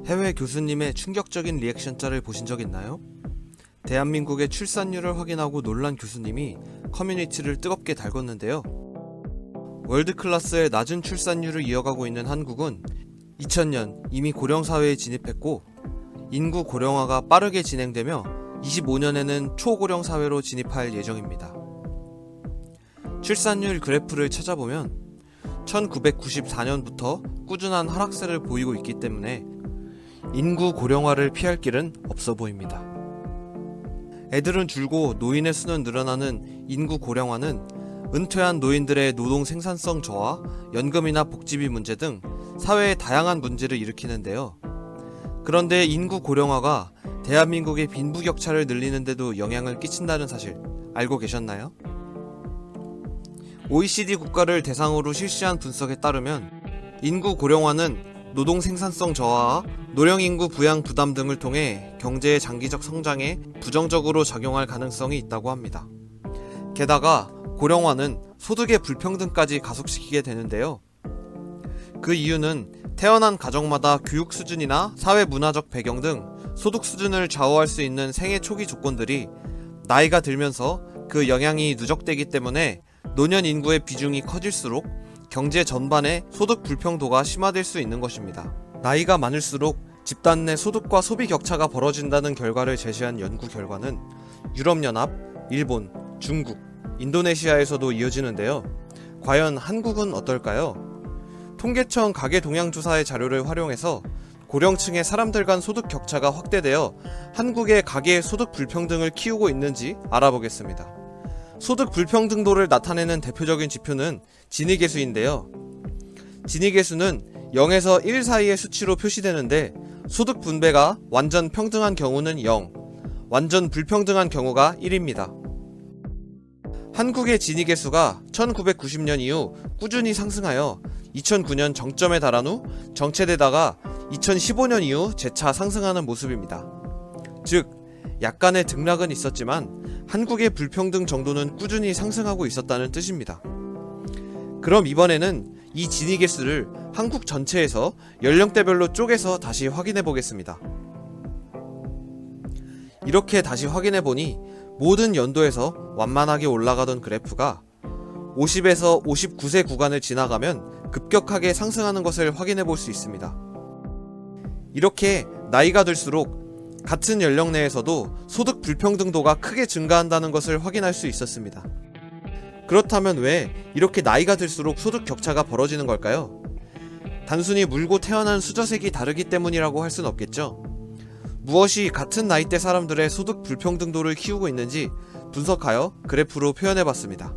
해외 교수님의 충격적인 리액션짤을 보신 적 있나요? 대한민국의 출산율을 확인하고 놀란 교수님이 커뮤니티를 뜨겁게 달궜는데요. 월드클래스의 낮은 출산율을 이어가고 있는 한국은 2000년 이미 고령사회에 진입했고, 인구 고령화가 빠르게 진행되며 25년에는 초고령사회로 진입할 예정입니다. 출산율 그래프를 찾아보면 1994년부터 꾸준한 하락세를 보이고 있기 때문에 인구 고령화를 피할 길은 없어 보입니다. 애들은 줄고 노인의 수는 늘어나는 인구 고령화는 은퇴한 노인들의 노동 생산성 저하, 연금이나 복지비 문제 등 사회의 다양한 문제를 일으키는데요. 그런데 인구 고령화가 대한민국의 빈부격차를 늘리는 데도 영향을 끼친다는 사실 알고 계셨나요? OECD 국가를 대상으로 실시한 분석에 따르면 인구 고령화는 노동 생산성 저하와 노령인구 부양 부담 등을 통해 경제의 장기적 성장에 부정적으로 작용할 가능성이 있다고 합니다. 게다가 고령화는 소득의 불평등까지 가속시키게 되는데요. 그 이유는 태어난 가정마다 교육 수준이나 사회 문화적 배경 등 소득 수준을 좌우할 수 있는 생애 초기 조건들이 나이가 들면서 그 영향이 누적되기 때문에 노년 인구의 비중이 커질수록 경제 전반의 소득 불평도가 심화될 수 있는 것입니다. 나이가 많을수록 집단 내 소득과 소비 격차가 벌어진다는 결과를 제시한 연구 결과는 유럽연합, 일본, 중국, 인도네시아에서도 이어지는데요. 과연 한국은 어떨까요? 통계청 가계동향조사의 자료를 활용해서 고령층의 사람들 간 소득 격차가 확대되어 한국의 가계 소득 불평등을 키우고 있는지 알아보겠습니다. 소득 불평등도를 나타내는 대표적인 지표는 지니계수인데요. 지니계수는 0에서 1 사이의 수치로 표시되는데 소득 분배가 완전 평등한 경우는 0, 완전 불평등한 경우가 1입니다. 한국의 지니계수가 1990년 이후 꾸준히 상승하여 2009년 정점에 달한 후 정체되다가 2015년 이후 재차 상승하는 모습입니다. 즉, 약간의 등락은 있었지만 한국의 불평등 정도는 꾸준히 상승하고 있었다는 뜻입니다. 그럼 이번에는 이 지니계수를 한국 전체에서 연령대별로 쪼개서 다시 확인해 보겠습니다. 이렇게 다시 확인해 보니 모든 연도에서 완만하게 올라가던 그래프가 50에서 59세 구간을 지나가면 급격하게 상승하는 것을 확인해 볼 수 있습니다. 이렇게 나이가 들수록 같은 연령 내에서도 소득 불평등도가 크게 증가한다는 것을 확인할 수 있었습니다. 그렇다면 왜 이렇게 나이가 들수록 소득 격차가 벌어지는 걸까요? 단순히 물고 태어난 수저색이 다르기 때문이라고 할 순 없겠죠. 무엇이 같은 나이대 사람들의 소득 불평등도를 키우고 있는지 분석하여 그래프로 표현해봤습니다.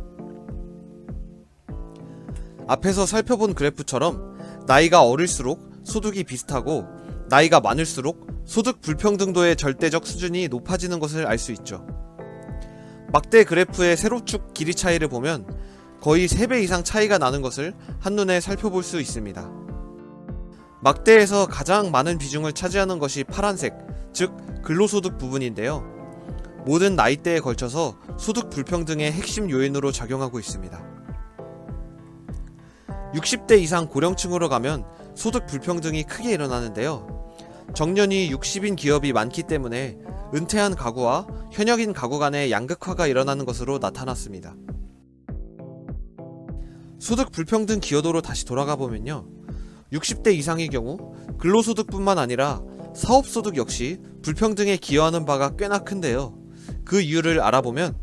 앞에서 살펴본 그래프처럼 나이가 어릴수록 소득이 비슷하고 나이가 많을수록 소득 불평등도의 절대적 수준이 높아지는 것을 알 수 있죠. 막대 그래프의 세로축 길이 차이를 보면 거의 3배 이상 차이가 나는 것을 한눈에 살펴볼 수 있습니다. 막대에서 가장 많은 비중을 차지하는 것이 파란색, 즉 근로소득 부분인데요. 모든 나이대에 걸쳐서 소득 불평등의 핵심 요인으로 작용하고 있습니다. 60대 이상 고령층으로 가면 소득 불평등이 크게 일어나는데요. 정년이 60인 기업이 많기 때문에 은퇴한 가구와 현역인 가구 간의 양극화가 일어나는 것으로 나타났습니다. 소득 불평등 기여도로 다시 돌아가 보면요. 60대 이상의 경우 근로소득뿐만 아니라 사업소득 역시 불평등에 기여하는 바가 꽤나 큰데요. 그 이유를 알아보면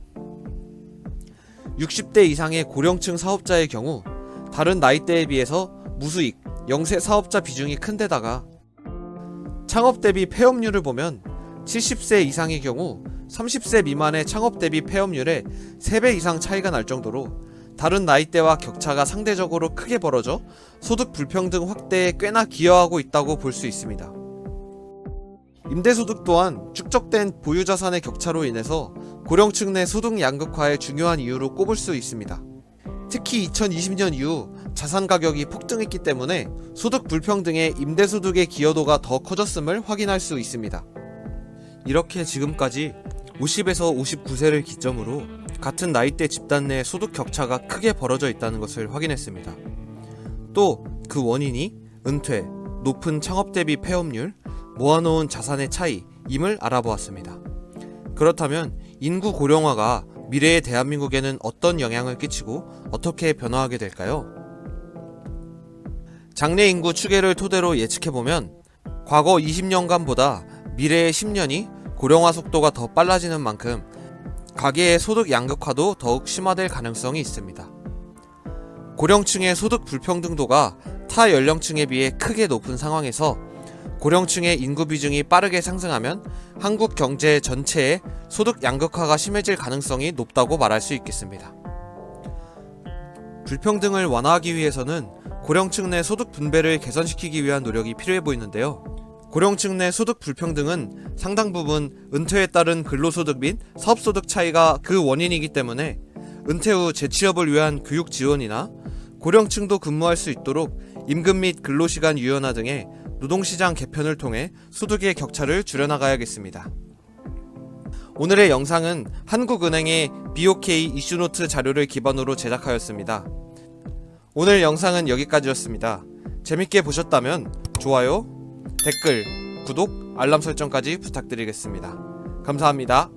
60대 이상의 고령층 사업자의 경우 다른 나이대에 비해서 무수익, 영세 사업자 비중이 큰 데다가 창업 대비 폐업률을 보면 70세 이상의 경우 30세 미만의 창업 대비 폐업률에 3배 이상 차이가 날 정도로 다른 나이대와 격차가 상대적으로 크게 벌어져 소득 불평등 확대에 꽤나 기여하고 있다고 볼 수 있습니다. 임대소득 또한 축적된 보유자산의 격차로 인해서 고령층 내 소득 양극화의 중요한 이유로 꼽을 수 있습니다. 특히 2020년 이후 자산 가격이 폭등했기 때문에 소득 불평등에 임대소득의 기여도가 더 커졌음을 확인할 수 있습니다. 이렇게 지금까지 50에서 59세를 기점으로 같은 나이대 집단 내 소득 격차가 크게 벌어져 있다는 것을 확인했습니다. 또 그 원인이 은퇴, 높은 창업 대비 폐업률, 모아놓은 자산의 차이임을 알아보았습니다. 그렇다면 인구 고령화가 미래의 대한민국에는 어떤 영향을 끼치고 어떻게 변화하게 될까요? 장래 인구 추계를 토대로 예측해보면 과거 20년간보다 미래의 10년이 고령화 속도가 더 빨라지는 만큼 가계의 소득 양극화도 더욱 심화될 가능성이 있습니다. 고령층의 소득 불평등도가 타 연령층에 비해 크게 높은 상황에서 고령층의 인구 비중이 빠르게 상승하면 한국 경제 전체의 소득 양극화가 심해질 가능성이 높다고 말할 수 있겠습니다. 불평등을 완화하기 위해서는 고령층 내 소득 분배를 개선시키기 위한 노력이 필요해 보이는데요. 고령층 내 소득 불평등은 상당 부분 은퇴에 따른 근로소득 및 사업소득 차이가 그 원인이기 때문에 은퇴 후 재취업을 위한 교육 지원이나 고령층도 근무할 수 있도록 임금 및 근로시간 유연화 등의 노동시장 개편을 통해 소득의 격차를 줄여나가야겠습니다. 오늘의 영상은 한국은행의 BOK 이슈노트 자료를 기반으로 제작하였습니다. 오늘 영상은 여기까지였습니다. 재밌게 보셨다면 좋아요, 댓글, 구독, 알람 설정까지 부탁드리겠습니다. 감사합니다.